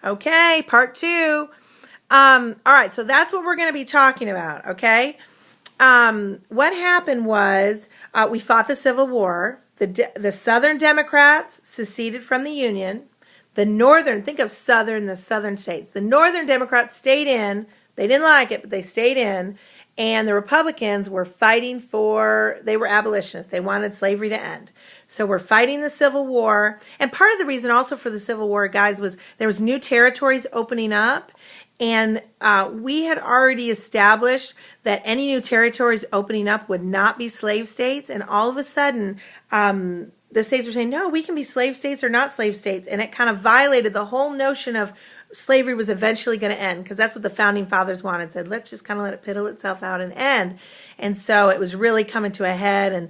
Okay, part 2. All right, so that's what we're going to be talking about, okay? What happened was we fought the Civil War. The Southern Democrats seceded from the Union. The Northern, think of the Southern states. The Northern Democrats stayed in. They didn't like it, but they stayed in. And the Republicans were fighting they were abolitionists. They wanted slavery to end. So we're fighting the Civil War. And part of the reason also for the Civil War, guys, was there was new territories opening up. And we had already established that any new territories opening up would not be slave states. And all of a sudden, the states were saying, no, we can be slave states or not slave states. And it kind of violated the whole notion of slavery was eventually going to end, because that's what the founding fathers wanted. Said, let's just kind of let it piddle itself out and end. And so it was really coming to a head, and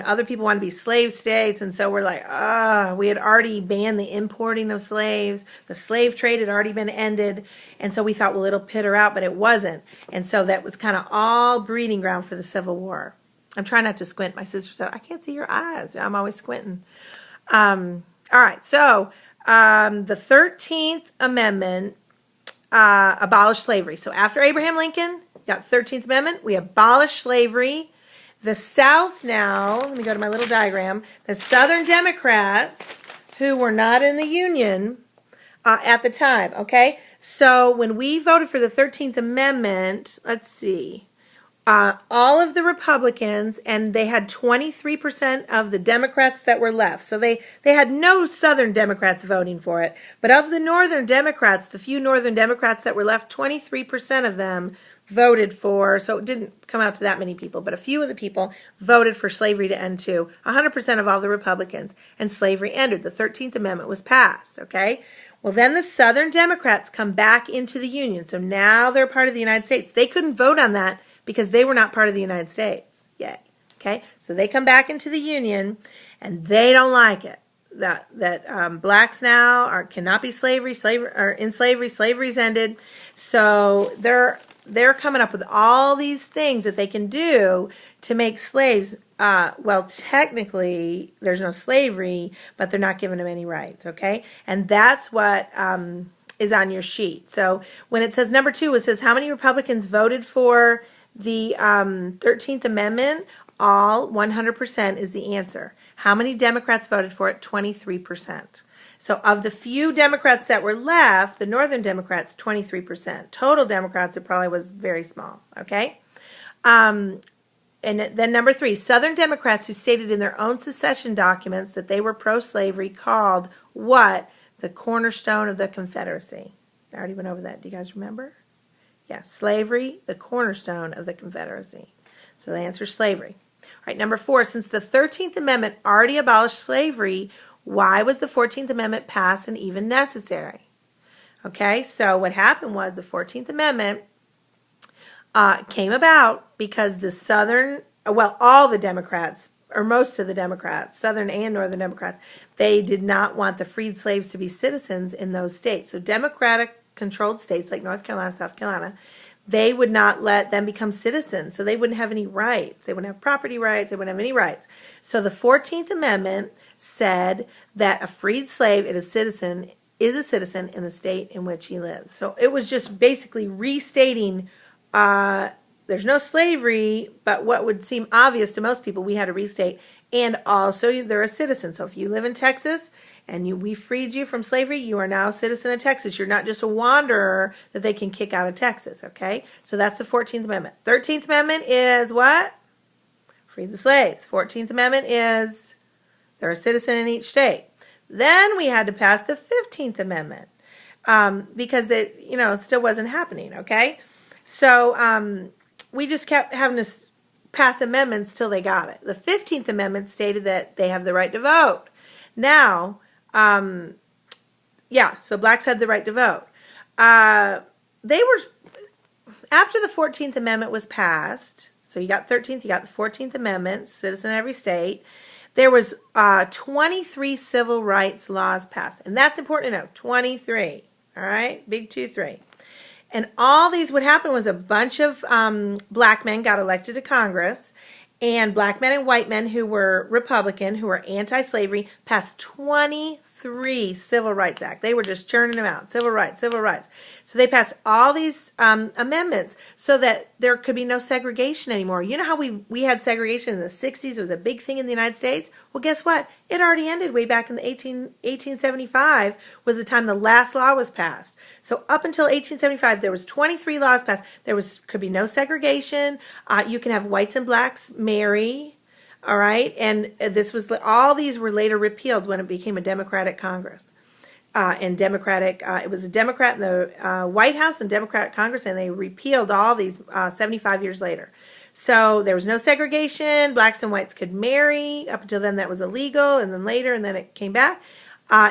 other people wanted to be slave states. And so we're like, we had already banned the importing of slaves. The slave trade had already been ended. And so we thought, well, it'll pitter out, but it wasn't. And so that was kind of all breeding ground for the Civil War. I'm trying not to squint. My sister said, I can't see your eyes. I'm always squinting. All right, so the 13th Amendment abolished slavery. So after Abraham Lincoln got the 13th Amendment, we abolished slavery. The South now, let me go to my little diagram, the Southern Democrats, who were not in the Union at the time, okay? So when we voted for the 13th Amendment, let's see, all of the Republicans, and they had 23% of the Democrats that were left. So they had no Southern Democrats voting for it. But of the Northern Democrats, the few Northern Democrats that were left, 23% of them voted for, so it didn't come out to that many people, but a few of the people voted for slavery to end too. 100% of all the Republicans, and slavery ended. The 13th Amendment was passed, okay? Well, then the Southern Democrats come back into the Union. So now they're part of the United States. They couldn't vote on that because they were not part of the United States. Yay. Okay? So they come back into the Union, and they don't like it. That blacks now cannot be in slavery. Slavery's ended. So they're coming up with all these things that they can do to make slaves. Well, technically, there's no slavery, but they're not giving them any rights, okay? And that's what is on your sheet. So when it says number 2, it says how many Republicans voted for the 13th Amendment? All, 100% is the answer. How many Democrats voted for it? 23%. So of the few Democrats that were left, the Northern Democrats, 23%. Total Democrats, it probably was very small, okay? And then number 3, Southern Democrats who stated in their own secession documents that they were pro-slavery called what? The cornerstone of the Confederacy. I already went over that. Do you guys remember? Yeah, slavery, the cornerstone of the Confederacy. So the answer is slavery. All right, number 4, since the 13th Amendment already abolished slavery, why was the 14th Amendment passed and even necessary? Okay, so what happened was the 14th Amendment came about because all the Democrats, or most of the Democrats, Southern and Northern Democrats, they did not want the freed slaves to be citizens in those states. So Democratic-controlled states like North Carolina, South Carolina, they would not let them become citizens. So they wouldn't have any rights. They wouldn't have property rights. They wouldn't have any rights. So the 14th Amendment said that a freed slave is a citizen in the state in which he lives. So it was just basically restating there's no slavery, but what would seem obvious to most people, we had to restate. And also, they're a citizen. So if you live in Texas and we freed you from slavery, you are now a citizen of Texas. You're not just a wanderer that they can kick out of Texas, okay? So that's the 14th Amendment. 13th Amendment is what? Free the slaves. 14th Amendment is they're a citizen in each state. Then we had to pass the 15th Amendment because it still wasn't happening, okay? So we just kept having to pass amendments till they got it. The 15th Amendment stated that they have the right to vote. Now, so blacks had the right to vote. After the 14th Amendment was passed, so you got 13th, you got the 14th Amendment, citizen in every state, there was 23 civil rights laws passed. And that's important to know, 23, all right? Big 2-3. And all these, what happened was a bunch of black men got elected to Congress, and black men and white men who were Republican, who were anti-slavery, passed 23 23 Civil Rights Act. They were just churning them out. Civil rights, civil rights. So they passed all these amendments so that there could be no segregation anymore. You know how we had segregation in the 60s? It was a big thing in the United States. Well, guess what? It already ended way back in the 1875 was the time the last law was passed. So up until 1875, there was 23 laws passed. Could be no segregation. You can have whites and blacks marry. All right, and all these were later repealed when it became a Democratic Congress, and Democratic. It was a Democrat in the White House and Democratic Congress, and they repealed all these 75 years later. So there was no segregation. Blacks and whites could marry. Up until then, that was illegal, and then later, and then it came back.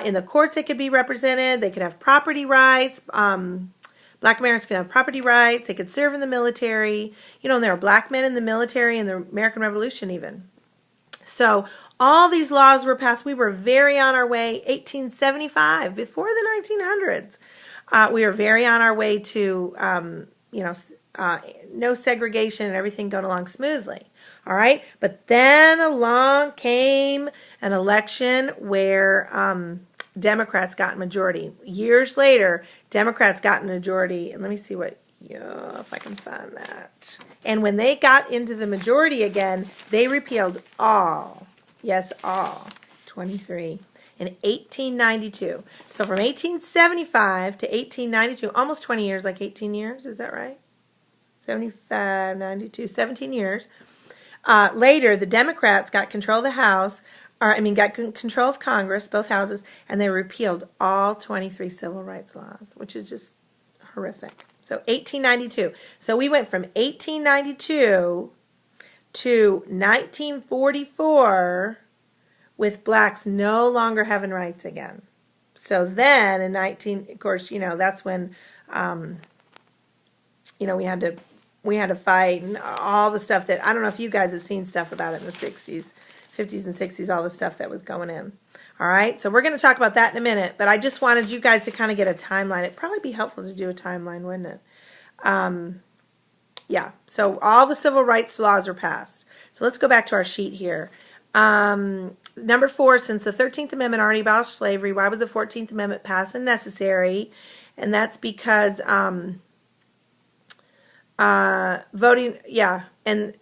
In the courts, they could be represented. They could have property rights. Black Americans could have property rights. They could serve in the military. You know, and there were black men in the military in the American Revolution even. So all these laws were passed. We were very on our way. 1875, before the 1900s, we were very on our way to, no segregation and everything going along smoothly. All right. But then along came an election where Democrats got a majority. Years later, Democrats got a majority. And let me see if I can find that. And when they got into the majority again, they repealed all, 23, in 1892. So from 1875 to 1892, almost 20 years, like 18 years, is that right? 75, 92, 17 years. Later, the Democrats got control of the House, got control of Congress, both houses, and they repealed all 23 civil rights laws, which is just horrific. So 1892. So we went from 1892 to 1944 with blacks no longer having rights again. So then of course, that's when, we had to fight and all the stuff that, I don't know if you guys have seen stuff about it in the 60s, 50s and 60s, all the stuff that was going in. All right, so we're going to talk about that in a minute, but I just wanted you guys to kind of get a timeline. It'd probably be helpful to do a timeline, wouldn't it? So all the civil rights laws were passed. So let's go back to our sheet here. Number 4, since the 13th Amendment already abolished slavery, why was the 14th Amendment passed and necessary? And that's because voting, and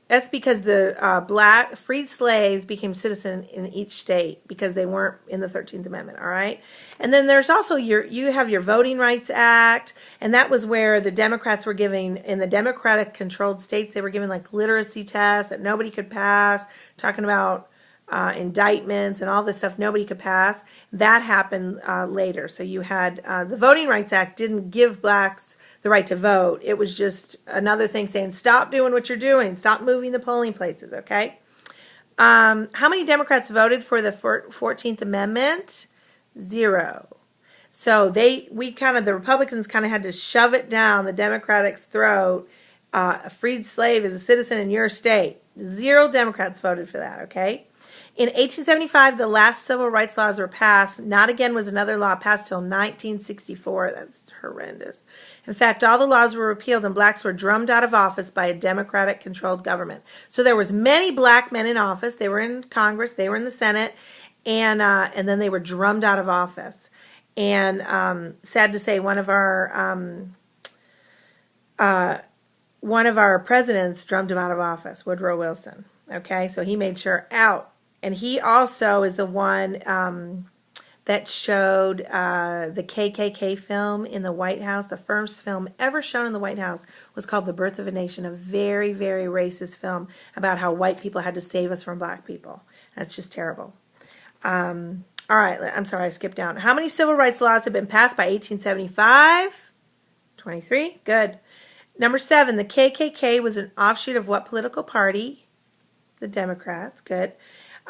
that's because the black freed slaves became citizen in each state because they weren't in the 13th Amendment, all right? And then there's also you have your Voting Rights Act, and that was where the Democrats were giving, in the Democratic-controlled states, they were giving like literacy tests that nobody could pass, talking about indictments and all this stuff nobody could pass. That happened later. So you had the Voting Rights Act didn't give blacks the right to vote. It was just another thing saying, stop doing what you're doing. Stop moving the polling places, okay? How many Democrats voted for the 14th Amendment? 0. So the Republicans kind of had to shove it down the Democratic's throat. A freed slave is a citizen in your state. 0 Democrats voted for that, okay? In 1875, the last civil rights laws were passed. Not again was another law passed till 1964. That's horrendous. In fact, all the laws were repealed and blacks were drummed out of office by a Democratic-controlled government. So there was many black men in office. They were in Congress. They were in the Senate. And then they were drummed out of office. And sad to say, one of our presidents drummed him out of office, Woodrow Wilson. Okay, so he made sure out. And he also is the one that showed the KKK film in the White House. The first film ever shown in the White House was called The Birth of a Nation, a very, very racist film about how white people had to save us from black people. That's just terrible. All right, I'm sorry, I skipped down. How many civil rights laws have been passed by 1875? 23, good. Number 7, the KKK was an offshoot of what political party? The Democrats, good.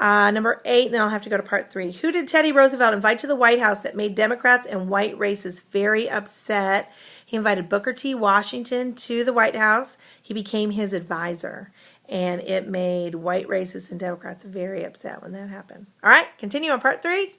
Number 8, then I'll have to go to part 3. Who did Teddy Roosevelt invite to the White House that made Democrats and white racists very upset? He invited Booker T. Washington to the White House. He became his advisor. And it made white racists and Democrats very upset when that happened. All right, continue on part 3.